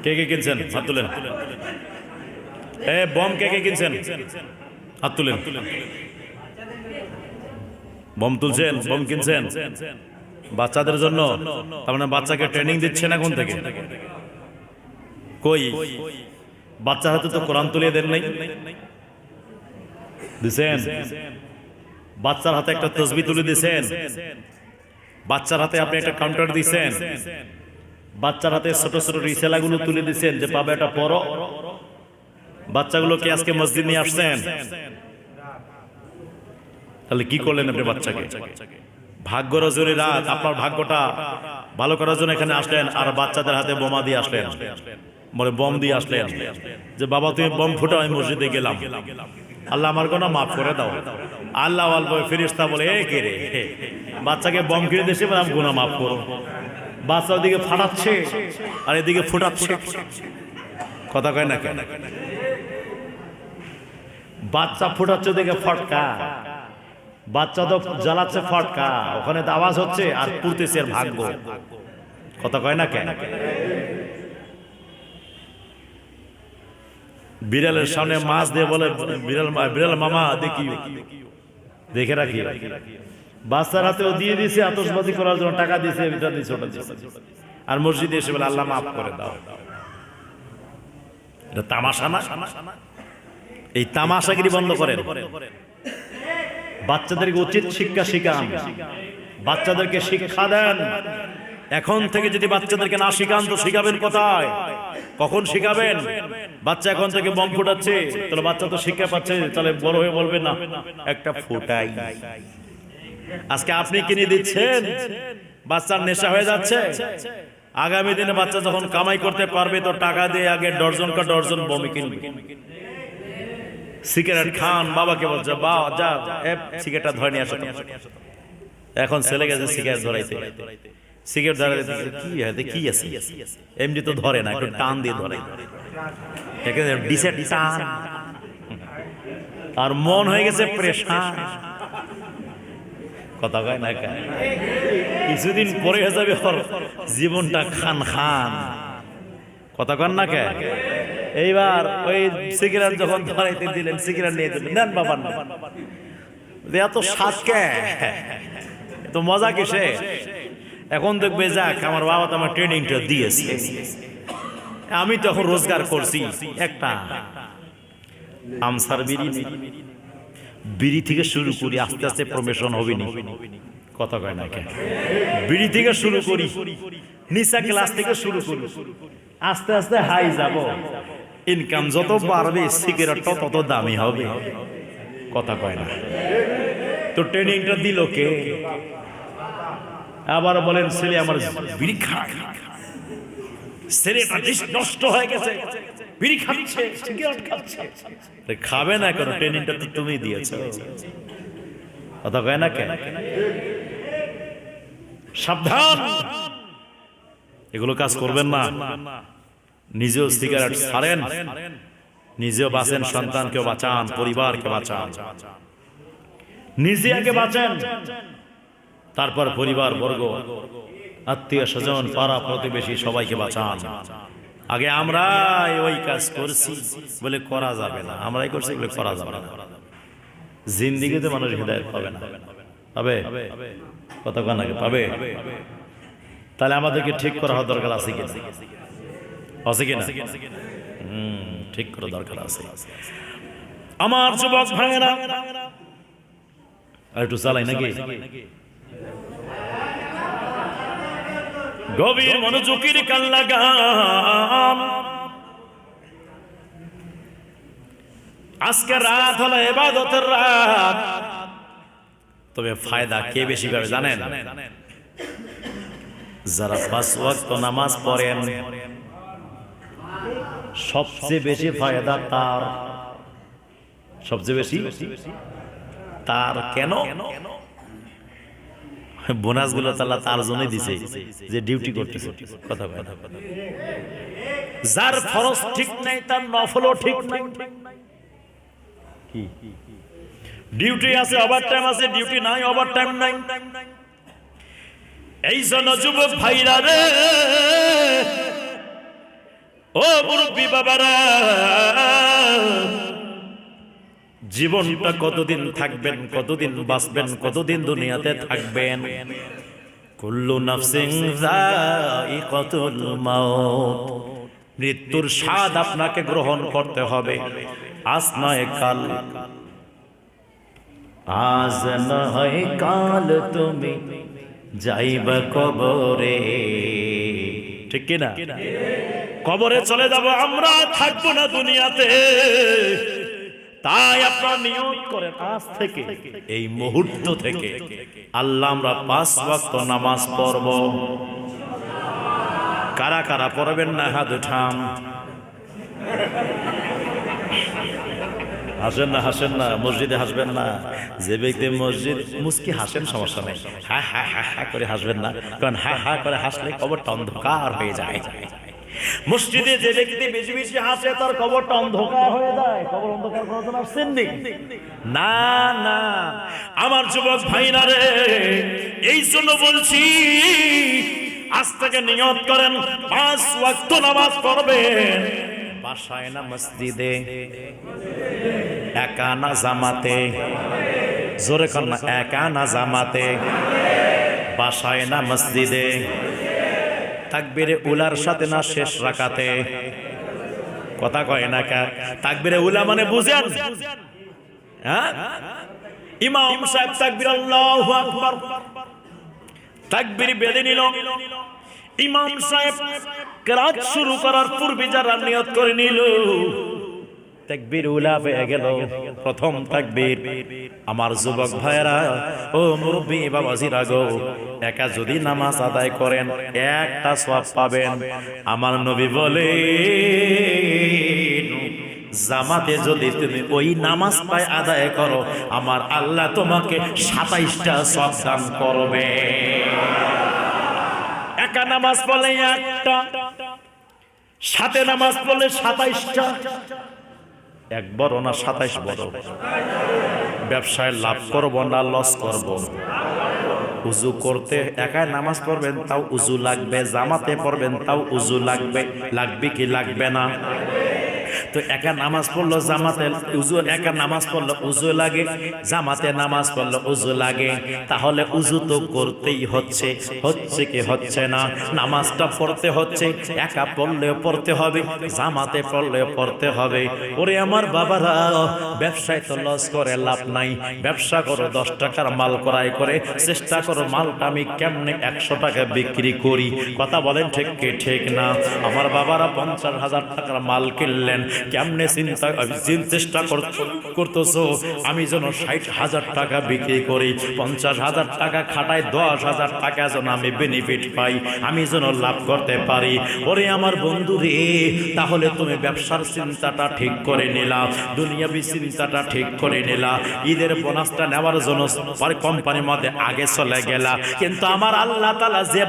কে কে কিনছেন হাত তুলেন। বম কে কে কিনছেন হাত তুলেন। বম তুলছেন, বম কিনছেন বাচ্চাদের জন্য, তার মানে বাচ্চাকে ট্রেনিং দিচ্ছেন এখন থেকে। কই বাচ্চার হাতে তো কোরআন তুলে দেন নাই, দিছেন? বাচ্চার হাতে একটা তসবিহ তুলে দিছেন, বাচ্চার হাতে আপনি একটা কাউন্টার দিছেন, বাচ্চার হাতে ছোট ছোট রিসালাগুলো তুলে দিছেন যে পাবে এটা পড়ো। বাচ্চাগুলোকে আজকে মসজিদ নিয়ে আসছেন, তাহলে কি করলেন আপনি বাচ্চাকে? ভাগ্য রজনী রাত, আপনার ভাগ্যটা ভালো করার জন্য এখানে আসলেন, আর বাচ্চাদের হাতে বোমা দিয়ে আসলেন, বলে বম দিয়ে আসলেন যে বাবা তুমি বম ফুটাও, আমি মসজিদে গেলাম, আল্লাহ আমার গুনাহ মাফ করে দাও। আল্লাহ ফেরেশতা বলে এ কে রে, বাচ্চাকে বম কিনে দিয়েছে, আমি গুনাহ মাফ করো। বাচ্চা ওদিকে ফাটাচ্ছে আর এদিকে ফুটাচ্ছে, কথা কয় না কেন? বাচ্চা ফুটাচ্ছে ওদিকে ফটকা, বাচ্চা তো জ্বালাচ্ছে ফটকা, ওখানে তো আওয়াজ হচ্ছে আর পুড়তেছে এর ভাগ্য, কথা কয় না কেন? বিড়ালের সামনে মাছ দিয়ে বলে বিড়াল মামা দেখি, দেখে রাখি। বাচ্চার হাতেও দিয়ে দিয়েছে আতশবাজি করার জন্য, টাকা দিয়েছে, এটা দিয়েছে, ওটা দিয়েছে, আর মসজিদে এসে বলে আল্লাহ মাফ করে দাও। এটা তামাশা না? এই তামাশাগিরি বন্ধ করেন। বাচ্চাদেরকে উচিত শিক্ষা শিখান, বাচ্চাদেরকে শিক্ষা দেন। এখন থেকে যদি বাচ্চাদেরকে না শিখান তো শিখাবেন কোথায়, কখন শিখাবেন? বাচ্চা এখন থেকে বম ফুটাচ্ছে, তাহলে বাচ্চা তো শিক্ষা পাচ্ছে, তাহলে বড় হয়ে বলবে না একটা ফুটাই। আজকে আপনি কিনে দিচ্ছেন, বাচ্চার নেশা হয়ে যাচ্ছে। আগামী দিনে বাচ্চা যখন কামাই করতে পারবে তো টাকা দিয়ে আগে ডর্জন কা ডর্জন বমি কিনবে। সিগারেট খান, বাবাকে বলছে বাবা যা সিগারেটটা ধরে নিয়ে আসো। এখন ছেলে গেছে সিগারেট ধরাইতে, সিগারেট ধরাইতে কি আছে, এমনি তো ধরে না, একটু টান দিয়ে ধরে, টান, আর মন হয়ে গেছে প্রেশার। কথা কয় না, কিছুদিন পরে হয়ে যাবে জীবনটা খান খান। কথা কন না কে? এইবার ওই সিগারেট যখন ধরাইতে দিলেন, সিগারেট নিয়ে দিলেন, নেন বাবা এত স্বাদ কে, তো মজা কিসে? এখন দেখবে যাক আমার বাবা তো আমার ট্রেনিংটা দিয়েছে, আমি তখন রোজগার করছি একটা আমসার বিড়ি থেকে শুরু করি, আস্তে আস্তে প্রমোশন হবে নি। কথা কয় না কে? বিড়ি থেকে শুরু করি, নিচা ক্লাস থেকে শুরু করি, আস্তে আস্তে হাই যাব। ইনকাম যত বাড়বে সিগারেটটা তত দামি হবে। কথা কয় না? তো ট্রেনিংটা দিল কে? আবার বলেন ছেলে আমার বিড়ি খায়, ছেলেটা নষ্ট হয়ে গেছে, বিড়ি খাচ্ছে, সিগারেট খাচ্ছে। খাবে না কেন? ট্রেনিংটা তো তুমি দিয়েছো। কথা কয় না কেন? সাবধান, এগুলো কাজ করবেন না। নিজেও সিগারেট ছাড়েন, নিজেও বাঁচেন, সন্তানকেও বাঁচান, পরিবারকে বাঁচান। নিজে আগে বাঁচেন, তারপর পরিবার বর্গ, আত্মীয় স্বজন, পাড়া প্রতিবেশী সবাইকে বাঁচান। আগে আমরা ওই কাজ করছি বলে করা যাবে না, আমরাই করছি বলে করা যাবে না। জিন্দিগিতে মানুষ হৃদায়ত পাবে না, পাবে? কথা কন আগে পাবে? তাহলে আমাদেরকে ঠিক করা দরকার আছে কিনা? আছে কিনা? ঠিক করা দরকার আছে। আমার যুবক ভাইয়েরা, আর একটু চালাই নাকি? গভীর মনোযোগের কান লাগান। আজকে রাত হলো ইবাদতের রাত, তবে ফায়দা কে বেশি পাবে জানেন? যারা 5 ওয়াক্ত নামাজ পড়েন, সবচেয়ে বেশি ফায়দা তার, সবচেয়ে বেশি তার। কেন? বোনাস গুলো তার জন্যই দিছে, যে ডিউটি করতেছে। কথা বলে, যার ফরজ ঠিক নাই তার নফলও ঠিক নাই। কি ডিউটি আছে, ওভারটাইম আছে, ডিউটি নাই, ওভারটাইম নাই। এই জন্য যুবক ভাইরা রে, ও মুরব্বী বাবারা, জীবনটা কতদিন থাকবেন, কতদিন বাঁচবেন, কতদিন দুনিয়াতে থাকবেন? কুল্লু নাফসিন যায়িকাতুল মাউত, মৃত্যুর স্বাদ আপনাকে গ্রহণ করতে হবে। আজ নয় কাল, আজ নয় কাল তুমি যাইবা কবরে। ঠিক কি না? কবরে চলে যাব আমরা, থাকবো না দুনিয়াতে। তাই আপনারা নিয়ত করেন আজ থেকে, এই মুহূর্ত থেকে, আল্লাহ আমরা 5 ওয়াক্ত নামাজ পড়ব। কারা কারা পড়বেন না হাত উঠান। হাসেন না, হাসেন না, মসজিদে হাসবেন না। যে ব্যক্তি মসজিদ মুস্কি হাসেন, সমস্যা নেই, হা হা হা হা করে হাসবেন না, কারণ হা হা করে হাসলে কবরটা অন্ধকার হয়ে যায়। মসজিদে যে ব্যক্তি বেশি বেশি হাসে তার কবরটা অন্ধকার হয়ে যায়। কবর অন্ধকার করার জন্য আসছেন না? না, আমার যুবক ভাইরা রে, এই জন্য বলছি আজ থেকে নিয়ত করেন 5 ওয়াক্ত নামাজ পড়বেন। বাসায় না মসজিদে, একা না জামাতে, জোরে কর না, একা না জামাতে, বাসায় না মসজিদে, তাকবীরে উলার সাথে না শেষ রাকাতে। কথা কয় না কা? তাকবীরে উলা মানে বুঝেন? হ্যাঁ, ইমাম সাহেব তাকবীর আল্লাহু আকবার, তাকবীর বেঁধে নিল। ইমাম সাহেব কিরাত শুরু করার পূর্বে যারা নিয়ত করে নিল, তাকবীর উলা হয়ে গেল, প্রথম তাকবীর। আমার যুবক ভাইরা, ও মুরব্বী বাবাজিরা গো, একা যদি নামাজ আদায় করেন একটা সওয়াব পাবেন। আমার নবী বলে জামাতে যদি তুমি ওই নামাজটাই আদায় করো, আমার আল্লাহ তোমাকে 27টা সওয়াব দান করবে। একা নামাজ পড়লে একটা, সাথে নামাজ পড়লে 27টা। এক বড় না 27 বড়? ব্যবসায় লাভ করবো না লস করব? উজু করতে একাই নামাজ পড়বেন তাও উজু লাগবে, জামাতে পড়বেন তাও উজু লাগবে, লাগবে কি লাগবে না? তো একা নামাজ পড়লো জামাতে উজু, একা নামাজ পড়লো উজু লাগে, জামাতে নামাজ পড়লো উজু লাগে, তাহলে উজু তো করতেই হচ্ছে, হচ্ছে কি হচ্ছে না? নামাজটা পড়তে হচ্ছে, একা পড়লেও পড়তে হবে, জামাতে পড়লেও পড়তে হবে। ওরে আমার বাবারা, ব্যবসায় তো লস করে লাভ নাই। ব্যবসা করো, 10 টাকার মাল ক্রয় করে চেষ্টা করো মালটা আমি কেমনে 100 টাকা বিক্রি করি। কথা বলেন ঠিক কি ঠিক না? আমার বাবারা 50,000 টাকার মাল কিনলেন, কেমনে চেষ্টা করতেছো আমি যেন 60,000 টাকা বিক্রি করি, 50,000 টাকা খাটাই 10,000 টাকা যেন আমি বেনিফিট পাই, আমি যেন লাভ করতে পারি। ওরে আমার বন্ধু রে, তাহলে তুমি ব্যবসার চিন্তাটা ঠিক করে নিলা, দুনিয়াবি চিন্তাটা ঠিক করে নিলা, ঈদের বোনাসটা নেওয়ার জন্য কোম্পানির মধ্যে আগে চলে গেলা, কিন্তু আমার আল্লাহ তাআলা যে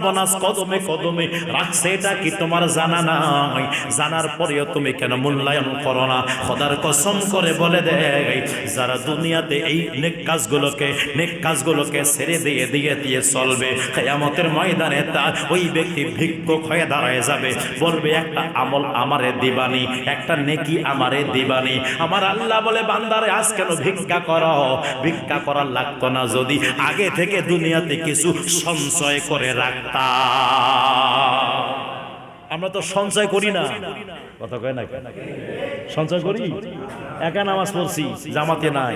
বোনাস কদমে কদমে রাখছে এটা কি তোমার জানা নাই? জানার পরেও তুমি কেন মূল্যায়ন করো না? খোদার কসম করে বলে দেয়, যারা দুনিয়াতে এই নেক কাজগুলোকে ছেড়ে দিয়ে চলবে, কিয়ামতের ময়দানে তার ওই ব্যক্তি ভিক্ষুক হয়ে দাঁড়ায় যাবে, বলবে একটা আমল আমারে দিবানি, একটা নেকি আমারে দিবানি। আমার আল্লাহ বলে, বান্দারে আজ কেন ভিক্ষা করো? ভিক্ষা করার লাগতো না যদি আগে থেকে দুনিয়াতে কিছু সঞ্চয় করে রাখতা। আমরা তো সঞ্চয় করি না, কথা কয় না? সঞ্চয় করি? একা নামাজ পড়ছি, জামাতে নাই।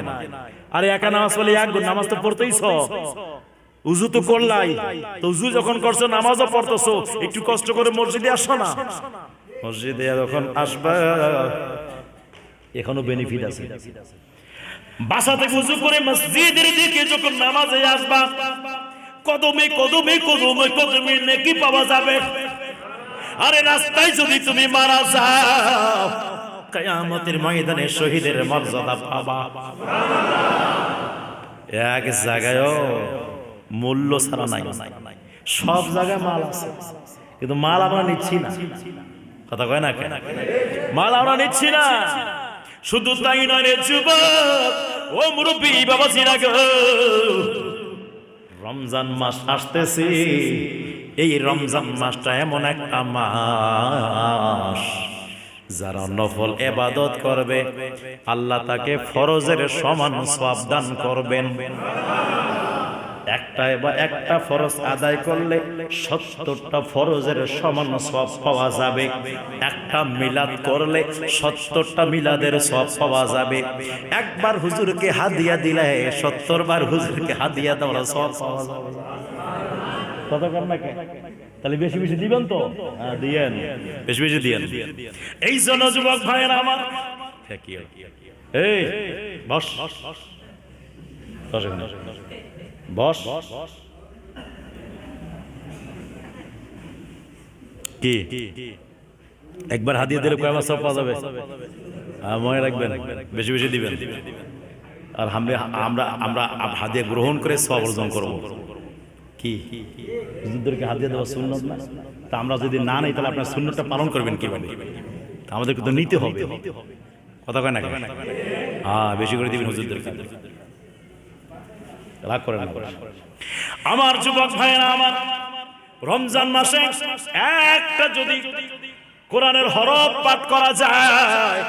আরে একা নামাজ পড়লে এক নামাজ তো পড়তেইছ, উজু তো করলাই, তো উজু যখন করছো নামাজও পড়তেছো, একটু কষ্ট করে মসজিদে আসো না। মসজিদে যখন আসবা এখনো বেনিফিট আছে। বাসা থেকে উজু করে মসজিদের দিকে যখন নামাজে আসবা, কদমে কদমে কদমে কদমে নেকি পাওয়া যাবে। আরে রাস্তায় যদি তুমি মারা যাও, কিয়ামতের ময়দানে শহীদের মর্যাদা পাবা। এক জায়গায়ও মূল্য ছাড়া নাই, সব জায়গায় মাল আছে, কিন্তু মাল আমরা নিচ্ছি না। কথা কয় না কেন? মাল আমরা নিচ্ছি না। শুধু তাই নয় রে যুবক, ও মুরব্বী বাবাজিরা গো, রমজান মাস আসতেছে। এই রমজান মাসটা এমন একটা মাস, যারা নফল ইবাদত করবে আল্লাহ তাকে ফরজের সমান সওয়াব দান করবেন। একটা ফরজ আদায় করলে 70টা ফরজের সমান সওয়াব পাওয়া যাবে। একটা মিলাদ করলে 70টা মিলাদের সওয়াব পাওয়া যাবে। একবার হুজুরকে হাদিয়া দিলে 70 বার হুজুরকে হাদিয়া দেওয়ার সওয়াব পাওয়া যাবে। কথা কর না কেন? তাহলে বেশি বেশি দিবেন তো? হ্যাঁ দিয়েন, বেশি বেশি দিয়েন। এই জন্য যুবক ভাইয়েরা আমার, এই বস বস কি একবার হাদিয়া দিলে কয়বার সওয়াব পাওয়া যাবে? মনে রাখবেন, বেশি বেশি দিবেন। আর আমরা আমরা হাদিয়া গ্রহণ করে সওয়াব অর্জন করব। কি হুজুরদেরকে হাদিয়া দেওয়া সুন্নাত না? তা আমরা যদি না নেই তাহলে আপনার সুন্নাতটা পালন করবেন কিভাবে? আমাদেরকে তো নিতে হবে। কথা কয় না? হ্যাঁ, বেশি করে দিবেন হুজুরদেরকে, রাগ করেন না। আমার যুবক ভাইয়েরা আমার, রমজান মাসে একটা যদি কোরআনের হরফ পাঠ করা যায়,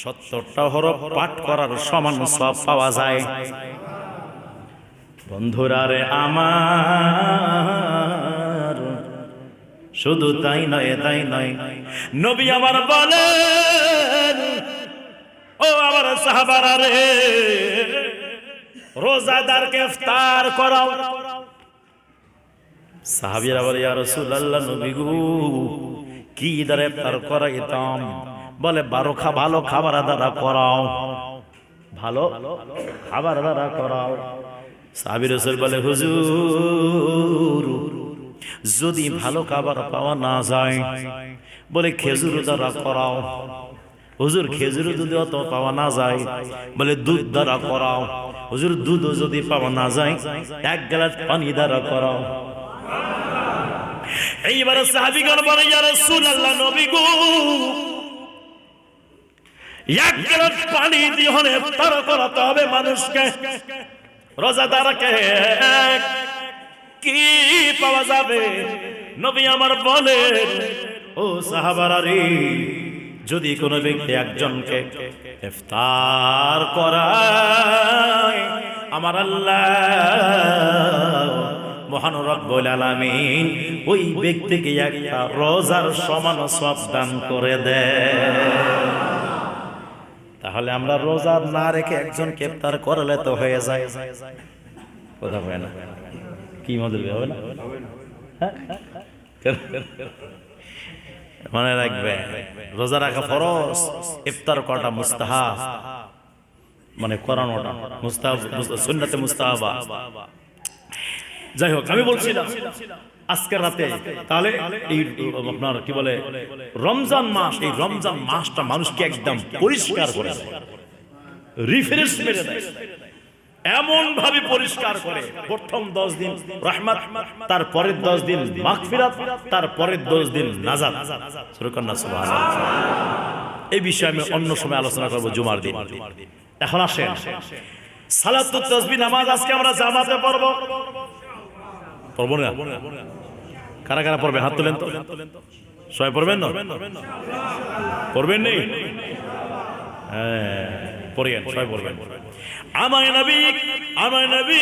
70টা হরফ পাঠ করার সমান সওয়াব পাওয়া যায়। বন্ধুরা রে আমার, শুধু তাই নয়, নবী আমার বলেন, ও আমার সাহাবারা রে, রোজাদারকে ইফতার করাও। সাহাবীরা বলে, ইয়া রাসূলুল্লাহ, নবী গো কি দ্বারা ইফতার করাইতাম? বলে ভালো খাবার দ্বারা করাও, ভালো খাবার দ্বারা করাও। সাহাবী রাসূল বলে, হুজুর যদি ভালো খাবার পাওয়া না যায়, বলে খেজুর দ্বারা করাও। হুজুর খেজুর যদি অত পাওয়া না যায়, বলে দুধ দ্বারা করাও। হুজুর দুধও যদি পাওয়া না যায়, 1 গ্লাস পানি দ্বারা করাও। এইবারে সাহাবীগণ বলে, ইয়া রাসূলুল্লাহ, নবী গো, 1 গ্লাস পানি দিয়ে হলে ইফতার করাতে হবে মানুষকে, রোজাদারকে। কি পাওয়া যাবে? নবী আমার বলেন, ও সাহাবারা রে, যদি কোনো ব্যক্তি একজনকে ইফতার করায়, আমার আল্লাহ মহান রব্বুল আলামিন ওই ব্যক্তিকে একটা রোজার সমান সওয়াব দান করে দেয়। তাহলে আমরা রোজা না রেখে একজনকে ইফতার করলে তো হয়ে যায়। কথা হয় না? কি মজা হবে না? মনে রাখবে, রোজা রাখা ফরজ, ইফতার করাটা মুস্তাহাব, মানে করানোটা মুস্তাহাব, সুন্নাতে মুস্তাহাবা। যাই হোক, আমি বলছিলাম আজকের রাতে তাহলে এই আপনার কি বলে রমজান মাস, এই রমজান মাসটা মানুষকে একদম পরিষ্কার করে দেয়, রিফ্রেশ মেরে দেয়, এমন ভাবে পরিষ্কার করে। প্রথম 10 দিন রহমত, তার পরের 10 দিন মাগফিরাত, তার পরের 10 দিন নাজাত। সুবহানাল্লাহ। এই বিষয়ে আমি অন্য সময় আলোচনা করব, জুমার দিন। এখন আসেন সালাতুত তাসবিহ নামাজ আজকে আমরা জামাতে পড়ব। পড়ব না? কারা কারা পড়বে হাত তোলেন তো। সবাই পড়বেন না? পড়বেন নেই? হ্যাঁ, পড়েন, সবাই পড়বেন। আমার নবী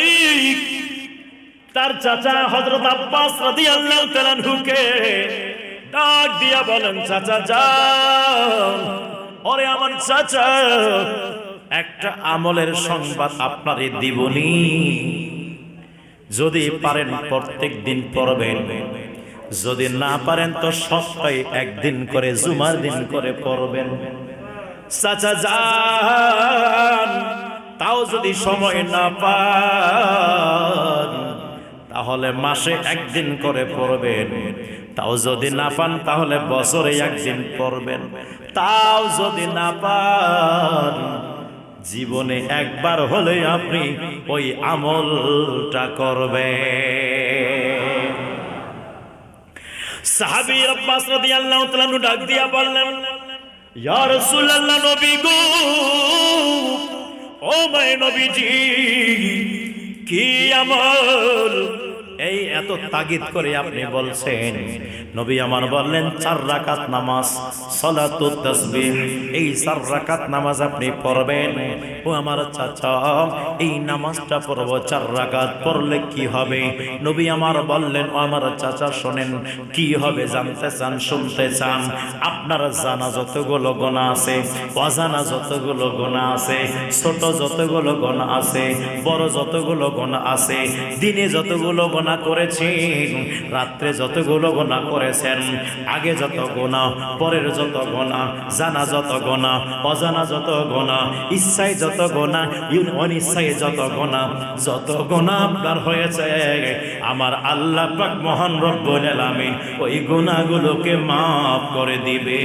তার চাচা হযরত আব্বাস রাদিয়াল্লাহু তাআলা আনহুকে ডাক দিয়া বলেন, চাচা যান, ওরে আমার চাচা, একটা আমলের সংবাদ আপনারে দিবনি, যদি পারেন প্রত্যেক দিন পড়বেন, যদি না পারেন তো সপ্তাহে একদিন করে জুমার দিন করে পড়বেন। চাচা যান, তাও যদি সময় না পান তাহলে মাসে একদিন করে পড়বেন, তাও যদি না পান তাহলে বছরে একদিন পড়বেন, তাও যদি না পান জীবনে একবার হলে আপনি ওই আমলটা করবেন। সাহাবী আব্বাস রাদিয়াল্লাহু তাআলা ডাক দিয়া বললেন, ইয়া রাসূলুল্লাহ, নবী গো, ও মাই নবীজি, কি আমল এই এত তাগিদ করে আপনি বলছেন? নবী আমার বললেন, 4 রাকাত নামাজ, সালাতুত তাসবিহ, এই 4 রাকাত নামাজ আপনি পড়বেন। ও আমার চাচা, এই নামাজটা পড়ব 4 রাকাত, পড়লে কি হবে? নবী আমার বললেন, ও আমার চাচা শোনেন, কি হবে জানতে চান, শুনতে চান? আপনার জানা যতগুলো গুনাহ আছে, অজানা যতগুলো গুনাহ আছে, ছোট যতগুলো গুনাহ আছে, বড় যতগুলো গুনাহ আছে, দিনে যতগুলো গুনাহ করেছেন, রাত্রে যতগুলো গুনাহ করেছেন, আগে যত গুনাহ, পরের যত গুনাহ, জানা যত গুনাহ, অজানা যত গুনাহ, ইচ্ছায় যত গুনাহ, অনিচ্ছায় যত গুনাহ, যত গুনাহ আপনার হয়েছে, আমার আল্লাহ পাক মহান রব্বুল আলামিন ওই গুনাহগুলোকে মাফ করে দিবে।